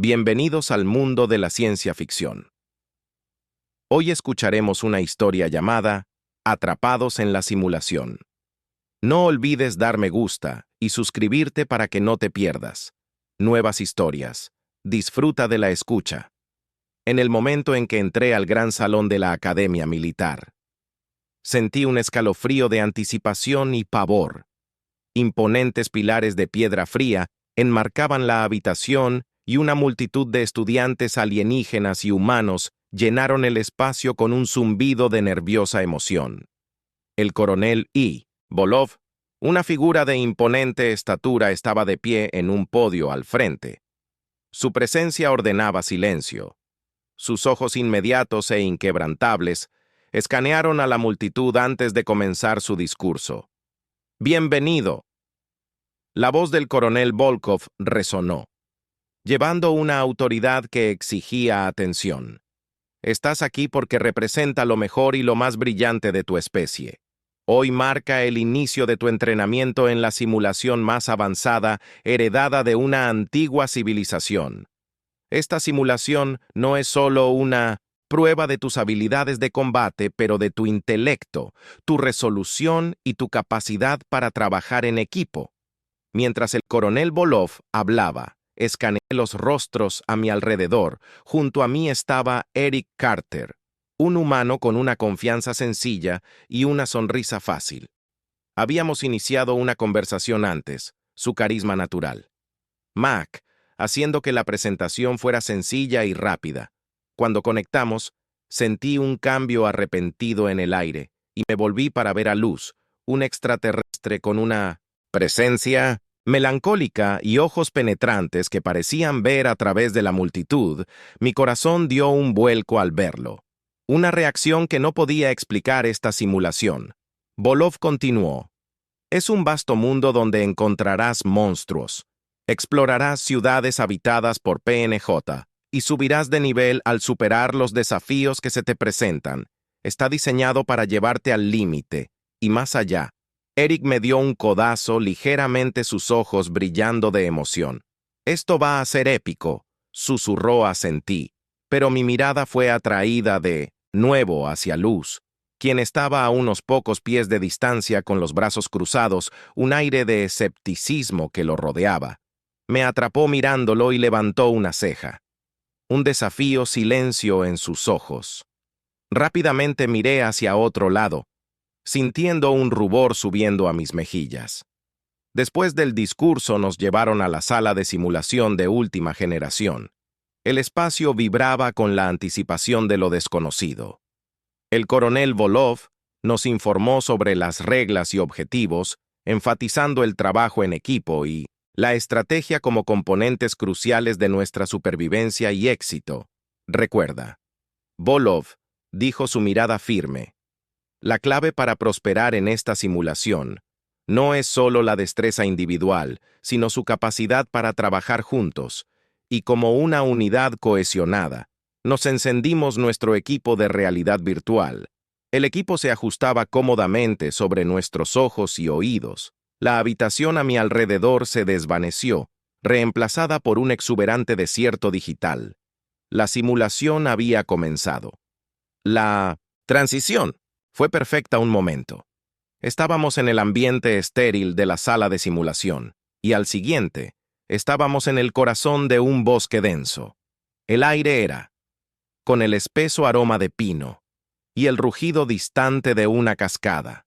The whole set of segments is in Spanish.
Bienvenidos al mundo de la ciencia ficción. Hoy escucharemos una historia llamada Atrapados en la simulación. No olvides dar me gusta y suscribirte para que no te pierdas nuevas historias. Disfruta de la escucha. En el momento en que entré al gran salón de la Academia Militar, sentí un escalofrío de anticipación y pavor. Imponentes pilares de piedra fría enmarcaban la habitación y una multitud de estudiantes alienígenas y humanos llenaron el espacio con un zumbido de nerviosa emoción. El coronel I. Volov, una figura de imponente estatura, estaba de pie en un podio al frente. Su presencia ordenaba silencio. Sus ojos inmediatos e inquebrantables escanearon a la multitud antes de comenzar su discurso. «Bienvenido». La voz del coronel Volkov resonó, llevando una autoridad que exigía atención. Estás aquí porque representa lo mejor y lo más brillante de tu especie. Hoy marca el inicio de tu entrenamiento en la simulación más avanzada heredada de una antigua civilización. Esta simulación no es solo una prueba de tus habilidades de combate, pero de tu intelecto, tu resolución y tu capacidad para trabajar en equipo. Mientras el coronel Volov hablaba, escaneé los rostros a mi alrededor. Junto a mí estaba Eric Carter, un humano con una confianza sencilla y una sonrisa fácil. Habíamos iniciado una conversación antes, su carisma natural. Mac, haciendo que la presentación fuera sencilla y rápida. Cuando conectamos, sentí un cambio arrepentido en el aire y me volví para ver a Luz, un extraterrestre con una presencia melancólica y ojos penetrantes que parecían ver a través de la multitud. Mi corazón dio un vuelco al verlo. Una reacción que no podía explicar esta simulación. Volov continuó. Es un vasto mundo donde encontrarás monstruos. Explorarás ciudades habitadas por PNJ y subirás de nivel al superar los desafíos que se te presentan. Está diseñado para llevarte al límite y más allá. Eric me dio un codazo, ligeramente sus ojos brillando de emoción. Esto va a ser épico, susurró asentí, pero mi mirada fue atraída de nuevo hacia Luz, quien estaba a unos pocos pies de distancia con los brazos cruzados, un aire de escepticismo que lo rodeaba. Me atrapó mirándolo y levantó una ceja. Un desafío silencio en sus ojos. Rápidamente miré hacia otro lado, sintiendo un rubor subiendo a mis mejillas. Después del discurso nos llevaron a la sala de simulación de última generación. El espacio vibraba con la anticipación de lo desconocido. El coronel Volov nos informó sobre las reglas y objetivos, enfatizando el trabajo en equipo y la estrategia como componentes cruciales de nuestra supervivencia y éxito. Recuerda, Volov dijo, su mirada firme. La clave para prosperar en esta simulación no es solo la destreza individual, sino su capacidad para trabajar juntos, y como una unidad cohesionada. Nos encendimos nuestro equipo de realidad virtual. El equipo se ajustaba cómodamente sobre nuestros ojos y oídos. La habitación a mi alrededor se desvaneció, reemplazada por un exuberante desierto digital. La simulación había comenzado. La transición fue perfecta un momento. Estábamos en el ambiente estéril de la sala de simulación, y al siguiente, estábamos en el corazón de un bosque denso. El aire era, con el espeso aroma de pino, y el rugido distante de una cascada.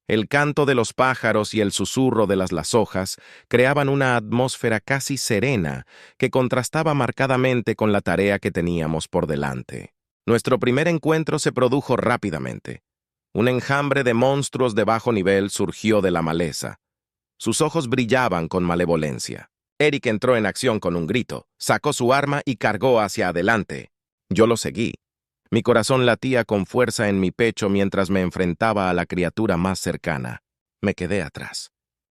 El canto de los pájaros y el susurro de las hojas creaban una atmósfera casi serena que contrastaba marcadamente con la tarea que teníamos por delante. Nuestro primer encuentro se produjo rápidamente. Un enjambre de monstruos de bajo nivel surgió de la maleza. Sus ojos brillaban con malevolencia. Eric entró en acción con un grito, sacó su arma y cargó hacia adelante. Yo lo seguí. Mi corazón latía con fuerza en mi pecho mientras me enfrentaba a la criatura más cercana. Me quedé atrás.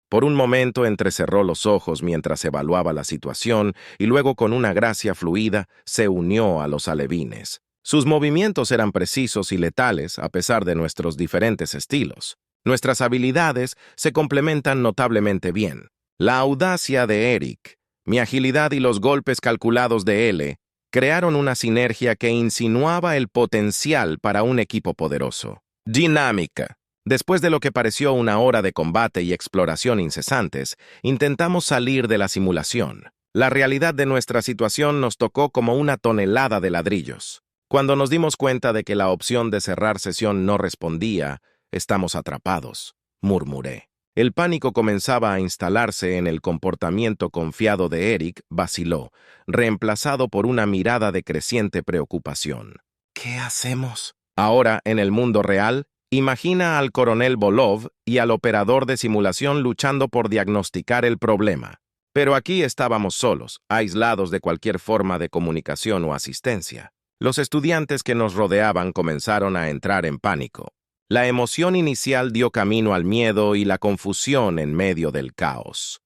Por un momento entrecerró los ojos mientras evaluaba la situación y luego con una gracia fluida se unió a los alevines. Sus movimientos eran precisos y letales a pesar de nuestros diferentes estilos. Nuestras habilidades se complementan notablemente bien. La audacia de Eric Mi agilidad y los golpes calculados de L crearon una sinergia que insinuaba el potencial para un equipo poderoso. Dinámica. Después de lo que pareció una hora de combate y exploración incesantes, intentamos salir de la simulación. La realidad de nuestra situación nos tocó como una tonelada de ladrillos. Cuando nos dimos cuenta de que la opción de cerrar sesión no respondía, estamos atrapados, murmuré. El pánico comenzaba a instalarse en el comportamiento confiado de Eric, vaciló, reemplazado por una mirada de creciente preocupación. ¿Qué hacemos? Ahora, en el mundo real, imagina al coronel Bolov y al operador de simulación luchando por diagnosticar el problema. Pero aquí estábamos solos, aislados de cualquier forma de comunicación o asistencia. Los estudiantes que nos rodeaban comenzaron a entrar en pánico. La emoción inicial dio camino al miedo y la confusión en medio del caos.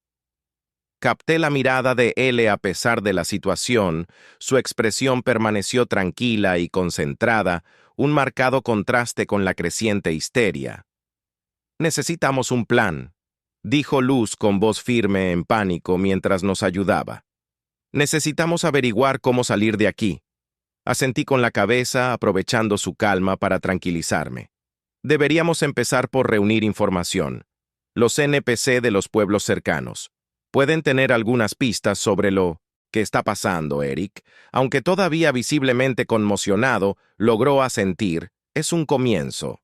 Capté la mirada de L a pesar de la situación, su expresión permaneció tranquila y concentrada, un marcado contraste con la creciente histeria. «Necesitamos un plan», dijo Luz con voz firme en pánico mientras nos ayudaba. «Necesitamos averiguar cómo salir de aquí». Asentí con la cabeza, aprovechando su calma para tranquilizarme. Deberíamos empezar por reunir información. Los NPC de los pueblos cercanos pueden tener algunas pistas sobre lo que está pasando, Eric. Aunque todavía visiblemente conmocionado, logró asentir. Es un comienzo.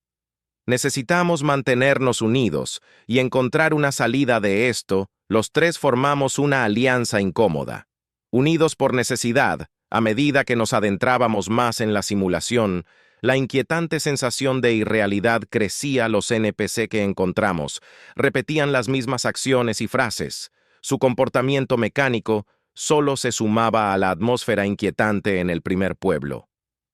Necesitamos mantenernos unidos y encontrar una salida de esto. Los tres formamos una alianza incómoda. Unidos por necesidad, a medida que nos adentrábamos más en la simulación, la inquietante sensación de irrealidad crecía. Los NPC que encontramos repetían las mismas acciones y frases. Su comportamiento mecánico solo se sumaba a la atmósfera inquietante en el primer pueblo.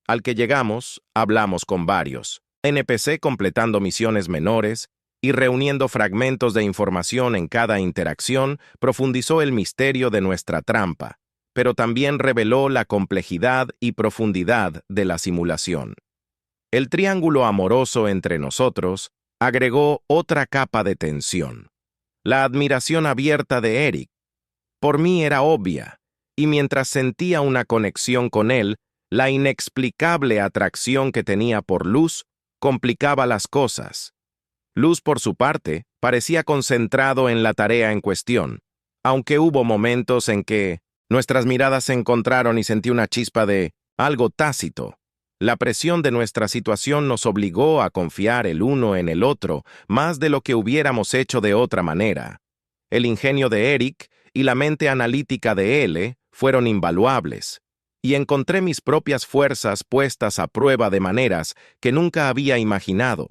Al que llegamos, hablamos con varios NPC completando misiones menores y reuniendo fragmentos de información en cada interacción, profundizó el misterio de nuestra trampa, pero también reveló la complejidad y profundidad de la simulación. El triángulo amoroso entre nosotros agregó otra capa de tensión. La admiración abierta de Eric por mí era obvia, y mientras sentía una conexión con él, la inexplicable atracción que tenía por Luz complicaba las cosas. Luz, por su parte, parecía concentrado en la tarea en cuestión, aunque hubo momentos en que nuestras miradas se encontraron y sentí una chispa de algo tácito. La presión de nuestra situación nos obligó a confiar el uno en el otro más de lo que hubiéramos hecho de otra manera. El ingenio de Eric y la mente analítica de L fueron invaluables, y encontré mis propias fuerzas puestas a prueba de maneras que nunca había imaginado.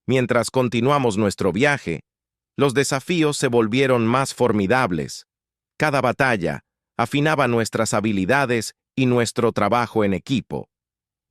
Mientras continuamos nuestro viaje, los desafíos se volvieron más formidables. Cada batalla afinaba nuestras habilidades y nuestro trabajo en equipo.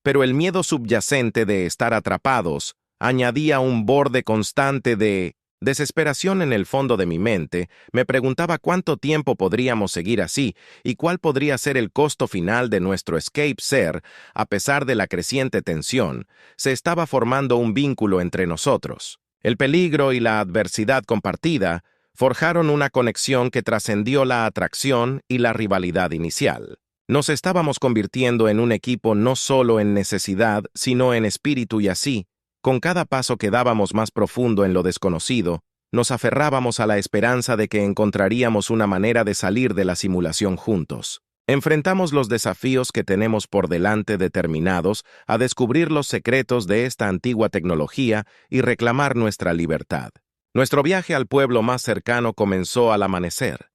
Pero el miedo subyacente de estar atrapados añadía un borde constante de desesperación. En el fondo de mi mente, me preguntaba cuánto tiempo podríamos seguir así y cuál podría ser el costo final de nuestro escape ser. A pesar de la creciente tensión, se estaba formando un vínculo entre nosotros. El peligro y la adversidad compartida forjaron una conexión que trascendió la atracción y la rivalidad inicial. Nos estábamos convirtiendo en un equipo no solo en necesidad, sino en espíritu, y así, con cada paso que dábamos más profundo en lo desconocido, nos aferrábamos a la esperanza de que encontraríamos una manera de salir de la simulación juntos. Enfrentamos los desafíos que tenemos por delante determinados a descubrir los secretos de esta antigua tecnología y reclamar nuestra libertad. Nuestro viaje al pueblo más cercano comenzó al amanecer.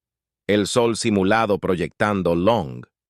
El sol simulado proyectando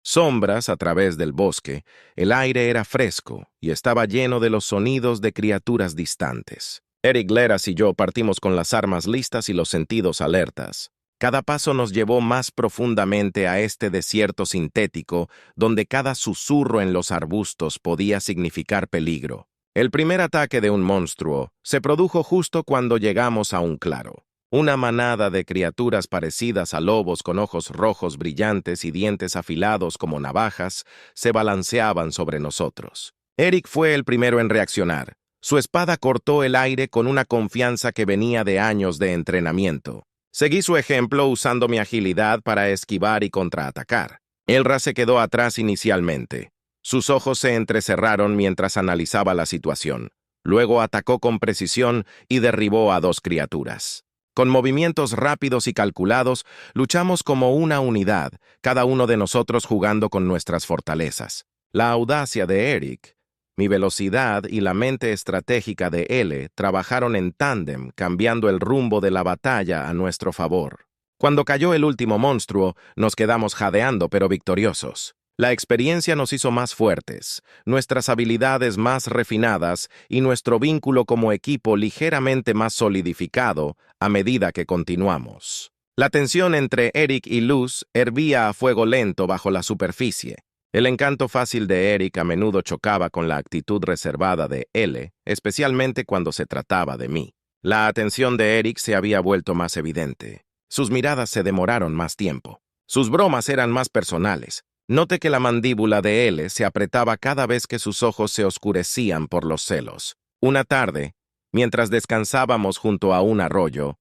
sombras a través del bosque, el aire era fresco y estaba lleno de los sonidos de criaturas distantes. Eric Leras y yo partimos con las armas listas y los sentidos alertas. Cada paso nos llevó más profundamente a este desierto sintético, donde cada susurro en los arbustos podía significar peligro. El primer ataque de un monstruo se produjo justo cuando llegamos a un claro. Una manada de criaturas parecidas a lobos con ojos rojos brillantes y dientes afilados como navajas se balanceaban sobre nosotros. Eric fue el primero en reaccionar. Su espada cortó el aire con una confianza que venía de años de entrenamiento. Seguí su ejemplo usando mi agilidad para esquivar y contraatacar. Elra se quedó atrás inicialmente. Sus ojos se entrecerraron mientras analizaba la situación. Luego atacó con precisión y derribó a dos criaturas. Con movimientos rápidos y calculados, luchamos como una unidad, cada uno de nosotros jugando con nuestras fortalezas. La audacia de Eric, mi velocidad y la mente estratégica de L trabajaron en tándem, cambiando el rumbo de la batalla a nuestro favor. Cuando cayó el último monstruo, nos quedamos jadeando pero victoriosos. La experiencia nos hizo más fuertes, nuestras habilidades más refinadas y nuestro vínculo como equipo ligeramente más solidificado a medida que continuamos. La tensión entre Eric y Luz hervía a fuego lento bajo la superficie. El encanto fácil de Eric a menudo chocaba con la actitud reservada de L, especialmente cuando se trataba de mí. La atención de Eric se había vuelto más evidente. Sus miradas se demoraron más tiempo. Sus bromas eran más personales. Noté que la mandíbula de L se apretaba cada vez que sus ojos se oscurecían por los celos. Una tarde, mientras descansábamos junto a un arroyo,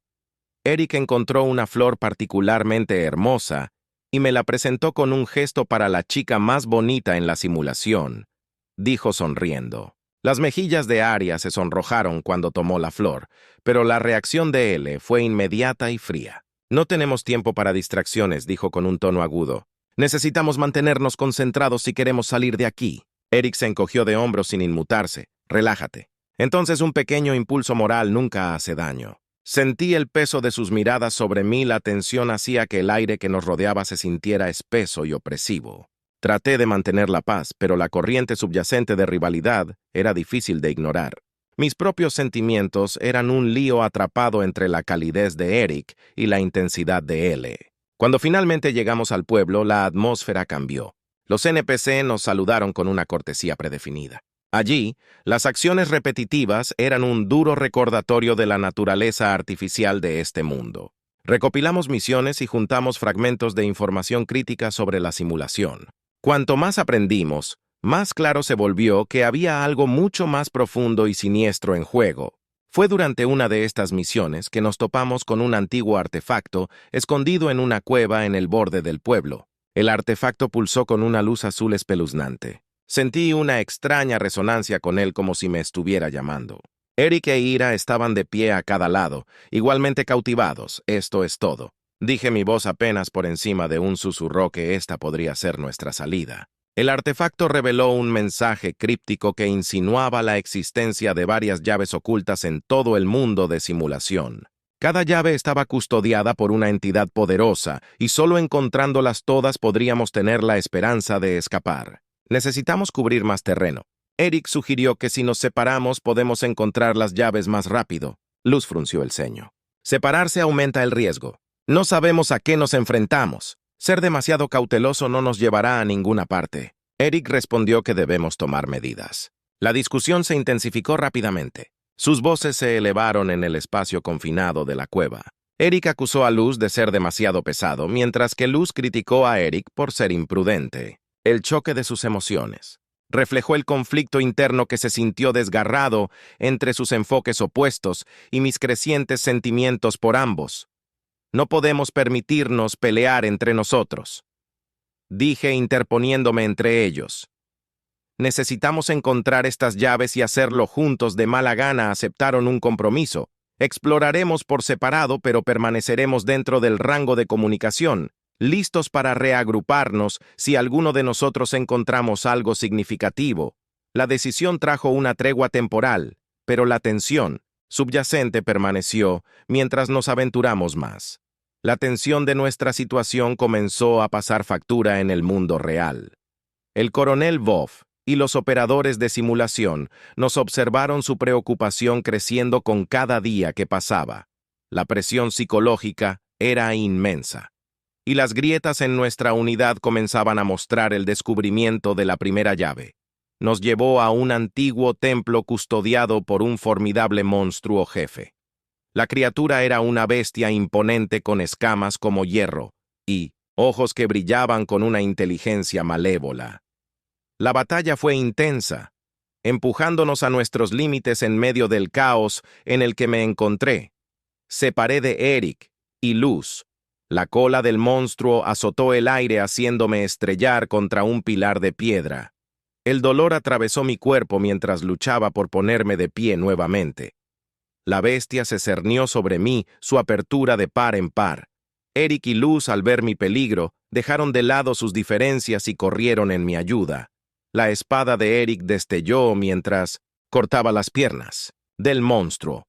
Eric encontró una flor particularmente hermosa y me la presentó con un gesto para la chica más bonita en la simulación, dijo sonriendo. Las mejillas de Aria se sonrojaron cuando tomó la flor, pero la reacción de L fue inmediata y fría. No tenemos tiempo para distracciones, dijo con un tono agudo. Necesitamos mantenernos concentrados si queremos salir de aquí. Eric se encogió de hombros sin inmutarse. Relájate. Entonces un pequeño impulso moral nunca hace daño. Sentí el peso de sus miradas sobre mí, la tensión hacía que el aire que nos rodeaba se sintiera espeso y opresivo. Traté de mantener la paz, pero la corriente subyacente de rivalidad era difícil de ignorar. Mis propios sentimientos eran un lío atrapado entre la calidez de Eric y la intensidad de L. Cuando finalmente llegamos al pueblo, la atmósfera cambió. Los NPC nos saludaron con una cortesía predefinida. Allí, las acciones repetitivas eran un duro recordatorio de la naturaleza artificial de este mundo. Recopilamos misiones y juntamos fragmentos de información crítica sobre la simulación. Cuanto más aprendimos, más claro se volvió que había algo mucho más profundo y siniestro en juego. Fue durante una de estas misiones que nos topamos con un antiguo artefacto escondido en una cueva en el borde del pueblo. El artefacto pulsó con una luz azul espeluznante. Sentí una extraña resonancia con él como si me estuviera llamando. Eric e Ira estaban de pie a cada lado, igualmente cautivados, esto es todo. Dije mi voz apenas por encima de un susurro que esta podría ser nuestra salida. El artefacto reveló un mensaje críptico que insinuaba la existencia de varias llaves ocultas en todo el mundo de simulación. Cada llave estaba custodiada por una entidad poderosa y solo encontrándolas todas podríamos tener la esperanza de escapar. Necesitamos cubrir más terreno. Eric sugirió que si nos separamos podemos encontrar las llaves más rápido. Luz frunció el ceño. Separarse aumenta el riesgo. No sabemos a qué nos enfrentamos. Ser demasiado cauteloso no nos llevará a ninguna parte. Eric respondió que debemos tomar medidas. La discusión se intensificó rápidamente. Sus voces se elevaron en el espacio confinado de la cueva. Eric acusó a Luz de ser demasiado pesado, mientras que Luz criticó a Eric por ser imprudente. El choque de sus emociones reflejó el conflicto interno que se sintió desgarrado entre sus enfoques opuestos y mis crecientes sentimientos por ambos. No podemos permitirnos pelear entre nosotros, dije interponiéndome entre ellos. Necesitamos encontrar estas llaves y hacerlo juntos. De mala gana aceptaron un compromiso. Exploraremos por separado, pero permaneceremos dentro del rango de comunicación, listos para reagruparnos si alguno de nosotros encontramos algo significativo. La decisión trajo una tregua temporal, pero la tensión subyacente permaneció mientras nos aventuramos más. La tensión de nuestra situación comenzó a pasar factura en el mundo real. El coronel Voff y los operadores de simulación nos observaron su preocupación creciendo con cada día que pasaba. La presión psicológica era inmensa, y las grietas en nuestra unidad comenzaban a mostrar el descubrimiento de la primera llave. Nos llevó a un antiguo templo custodiado por un formidable monstruo jefe. La criatura era una bestia imponente con escamas como hierro y ojos que brillaban con una inteligencia malévola. La batalla fue intensa, empujándonos a nuestros límites en medio del caos en el que me encontré. Separé de Eric y luz. La cola del monstruo azotó el aire haciéndome estrellar contra un pilar de piedra. El dolor atravesó mi cuerpo mientras luchaba por ponerme de pie nuevamente. La bestia se cernió sobre mí, su apertura de par en par. Eric y Luz, al ver mi peligro, dejaron de lado sus diferencias y corrieron en mi ayuda. La espada de Eric destelló mientras cortaba las piernas del monstruo.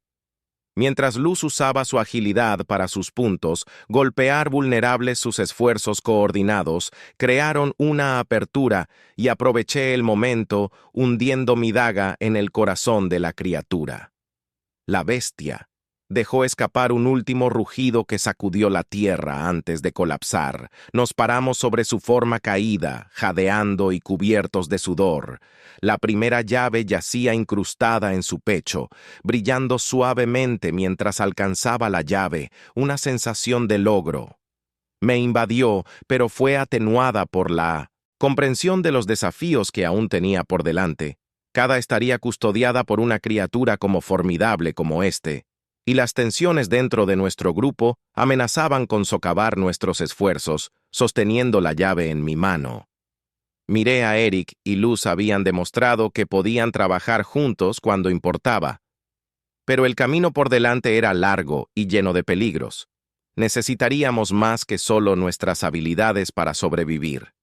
Mientras Luz usaba su agilidad para sus puntos, golpear vulnerables sus esfuerzos coordinados, crearon una apertura y aproveché el momento hundiendo mi daga en el corazón de la criatura. La bestia dejó escapar un último rugido que sacudió la tierra antes de colapsar. Nos paramos sobre su forma caída, jadeando y cubiertos de sudor. La primera llave yacía incrustada en su pecho, brillando suavemente mientras alcanzaba la llave, una sensación de logro. Me invadió, pero fue atenuada por la comprensión de los desafíos que aún tenía por delante. Cada estaría custodiada por una criatura como formidable como este, y las tensiones dentro de nuestro grupo amenazaban con socavar nuestros esfuerzos, sosteniendo la llave en mi mano. Miré a Eric y Luz habían demostrado que podían trabajar juntos cuando importaba, pero el camino por delante era largo y lleno de peligros. Necesitaríamos más que solo nuestras habilidades para sobrevivir.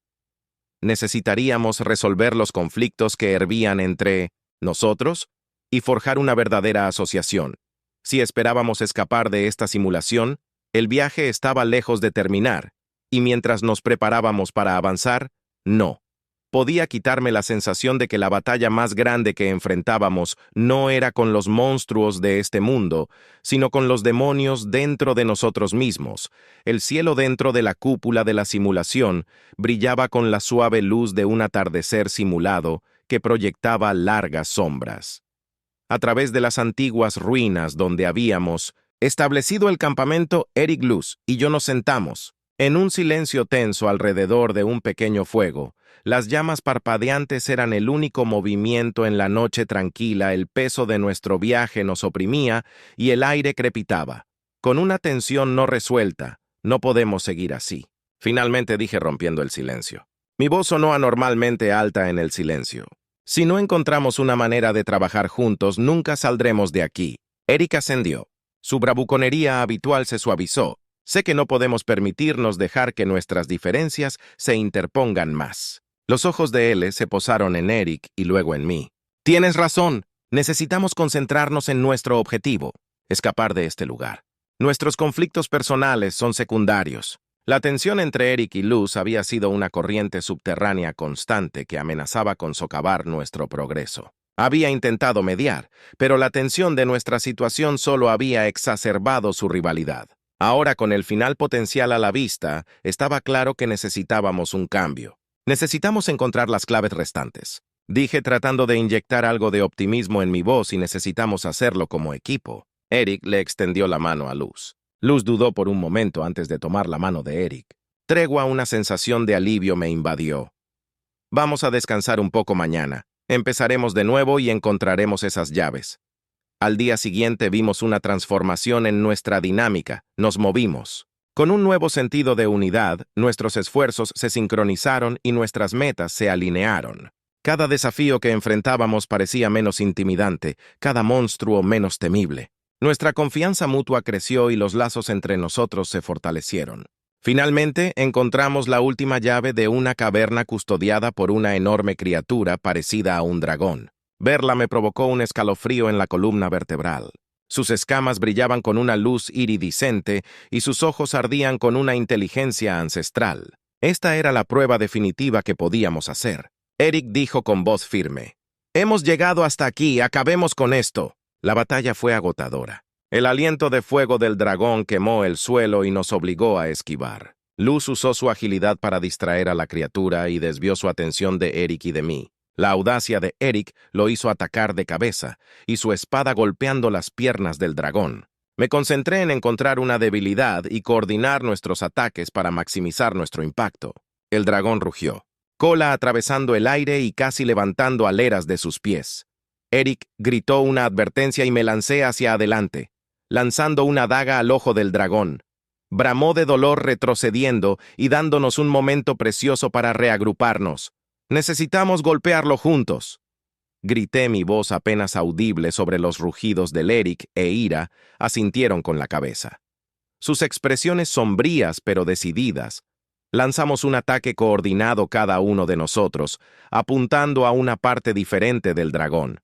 Necesitaríamos resolver los conflictos que hervían entre nosotros y forjar una verdadera asociación. Si esperábamos escapar de esta simulación, el viaje estaba lejos de terminar, y mientras nos preparábamos para avanzar, no. Podía quitarme la sensación de que la batalla más grande que enfrentábamos no era con los monstruos de este mundo, sino con los demonios dentro de nosotros mismos. El cielo dentro de la cúpula de la simulación brillaba con la suave luz de un atardecer simulado que proyectaba largas sombras. A través de las antiguas ruinas donde habíamos establecido el campamento, Eric, Luz y yo nos sentamos, en un silencio tenso alrededor de un pequeño fuego. Las llamas parpadeantes eran el único movimiento en la noche tranquila, el peso de nuestro viaje nos oprimía y el aire crepitaba. Con una tensión no resuelta, no podemos seguir así. Finalmente dije rompiendo el silencio. Mi voz sonó anormalmente alta en el silencio. Si no encontramos una manera de trabajar juntos, nunca saldremos de aquí. Eric ascendió. Su bravuconería habitual se suavizó. Sé que no podemos permitirnos dejar que nuestras diferencias se interpongan más. Los ojos de él se posaron en Eric y luego en mí. Tienes razón. Necesitamos concentrarnos en nuestro objetivo, escapar de este lugar. Nuestros conflictos personales son secundarios. La tensión entre Eric y Luz había sido una corriente subterránea constante que amenazaba con socavar nuestro progreso. Había intentado mediar, pero la tensión de nuestra situación solo había exacerbado su rivalidad. Ahora, con el final potencial a la vista, estaba claro que necesitábamos un cambio. Necesitamos encontrar las claves restantes. Dije tratando de inyectar algo de optimismo en mi voz y necesitamos hacerlo como equipo. Eric le extendió la mano a Luz. Luz dudó por un momento antes de tomar la mano de Eric. Tregua, una sensación de alivio me invadió. Vamos a descansar un poco mañana. Empezaremos de nuevo y encontraremos esas llaves. Al día siguiente vimos una transformación en nuestra dinámica. Nos movimos. Con un nuevo sentido de unidad, nuestros esfuerzos se sincronizaron y nuestras metas se alinearon. Cada desafío que enfrentábamos parecía menos intimidante, cada monstruo menos temible. Nuestra confianza mutua creció y los lazos entre nosotros se fortalecieron. Finalmente, encontramos la última llave de una caverna custodiada por una enorme criatura parecida a un dragón. Verla me provocó un escalofrío en la columna vertebral. Sus escamas brillaban con una luz iridiscente y sus ojos ardían con una inteligencia ancestral. Esta era la prueba definitiva que podíamos hacer. Eric dijo con voz firme: «Hemos llegado hasta aquí, acabemos con esto». La batalla fue agotadora. El aliento de fuego del dragón quemó el suelo y nos obligó a esquivar. Luz usó su agilidad para distraer a la criatura y desvió su atención de Eric y de mí. La audacia de Eric lo hizo atacar de cabeza, y su espada golpeando las piernas del dragón. Me concentré en encontrar una debilidad y coordinar nuestros ataques para maximizar nuestro impacto. El dragón rugió, cola atravesando el aire y casi levantando aleras de sus pies. Eric gritó una advertencia y me lancé hacia adelante, lanzando una daga al ojo del dragón. bramó de dolor retrocediendo y dándonos un momento precioso para reagruparnos. «Necesitamos golpearlo juntos». Grité, mi voz apenas audible sobre los rugidos de Eric e Ira asintieron con la cabeza. Sus expresiones sombrías pero decididas. Lanzamos un ataque coordinado cada uno de nosotros, apuntando a una parte diferente del dragón.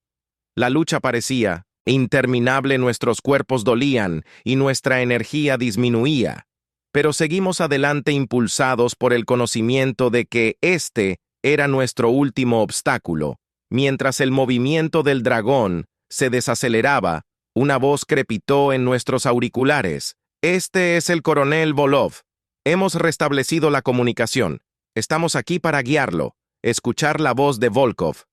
La lucha parecía interminable, nuestros cuerpos dolían y nuestra energía disminuía, pero seguimos adelante impulsados por el conocimiento de que este era nuestro último obstáculo. Mientras el movimiento del dragón se desaceleraba, una voz crepitó en nuestros auriculares. «Este es el coronel Volov. Hemos restablecido la comunicación. Estamos aquí para guiarlo». Escuchar la voz de Volkov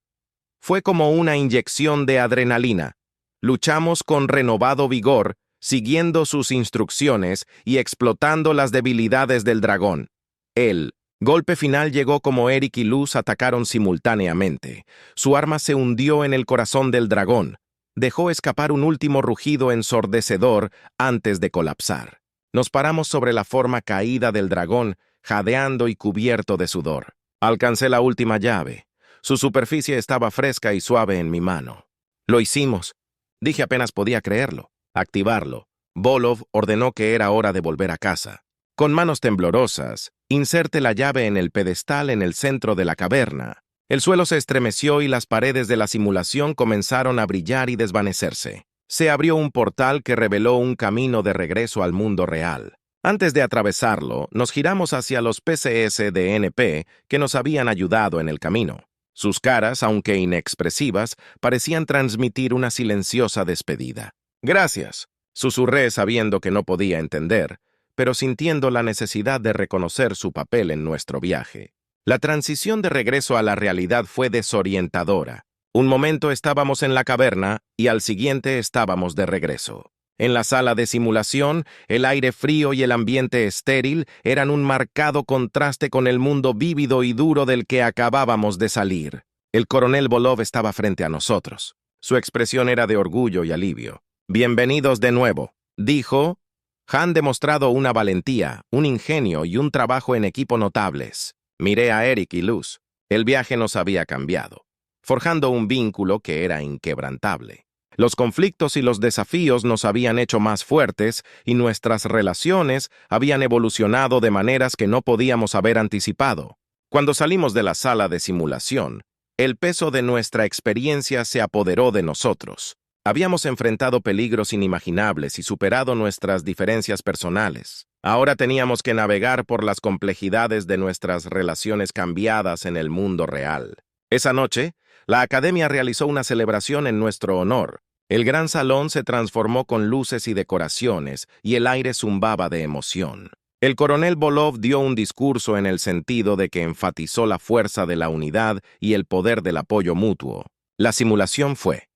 fue como una inyección de adrenalina. Luchamos con renovado vigor, siguiendo sus instrucciones y explotando las debilidades del dragón. El golpe final llegó como Eric y Luz atacaron simultáneamente. Su arma se hundió en el corazón del dragón. Dejó escapar un último rugido ensordecedor antes de colapsar. Nos paramos sobre la forma caída del dragón, jadeando y cubierto de sudor. Alcancé la última llave. Su superficie estaba fresca y suave en mi mano. «Lo hicimos», dije apenas podía creerlo. «Activarlo». Volov ordenó que era hora de volver a casa. Con manos temblorosas, inserte la llave en el pedestal en el centro de la caverna. El suelo se estremeció y las paredes de la simulación comenzaron a brillar y desvanecerse. Se abrió un portal que reveló un camino de regreso al mundo real. Antes de atravesarlo, nos giramos hacia los PCS de NP que nos habían ayudado en el camino. Sus caras, aunque inexpresivas, parecían transmitir una silenciosa despedida. «Gracias», susurré sabiendo que no podía entender, pero sintiendo la necesidad de reconocer su papel en nuestro viaje. La transición de regreso a la realidad fue desorientadora. Un momento estábamos en la caverna y al siguiente estábamos de regreso. En la sala de simulación, el aire frío y el ambiente estéril eran un marcado contraste con el mundo vívido y duro del que acabábamos de salir. El coronel Volov estaba frente a nosotros. Su expresión era de orgullo y alivio. «Bienvenidos de nuevo», dijo. «Han demostrado una valentía, un ingenio y un trabajo en equipo notables». Miré a Eric y Luz. El viaje nos había cambiado, forjando un vínculo que era inquebrantable. Los conflictos y los desafíos nos habían hecho más fuertes y nuestras relaciones habían evolucionado de maneras que no podíamos haber anticipado. Cuando salimos de la sala de simulación, el peso de nuestra experiencia se apoderó de nosotros. Habíamos enfrentado peligros inimaginables y superado nuestras diferencias personales. Ahora teníamos que navegar por las complejidades de nuestras relaciones cambiadas en el mundo real. Esa noche, la Academia realizó una celebración en nuestro honor. El gran salón se transformó con luces y decoraciones, y el aire zumbaba de emoción. El coronel Volov dio un discurso en el sentido de que enfatizó la fuerza de la unidad y el poder del apoyo mutuo. La simulación fue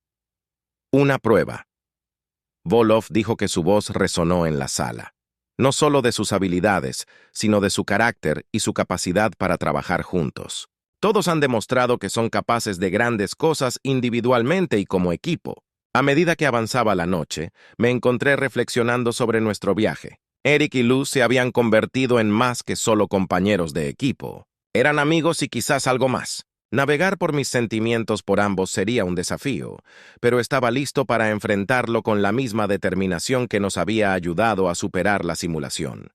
una prueba. Volov dijo que su voz resonó en la sala. No solo de sus habilidades, sino de su carácter y su capacidad para trabajar juntos. Todos han demostrado que son capaces de grandes cosas individualmente y como equipo. A medida que avanzaba la noche, me encontré reflexionando sobre nuestro viaje. Eric y Luz se habían convertido en más que solo compañeros de equipo. Eran amigos y quizás algo más. Navegar por mis sentimientos por ambos sería un desafío, pero estaba listo para enfrentarlo con la misma determinación que nos había ayudado a superar la simulación.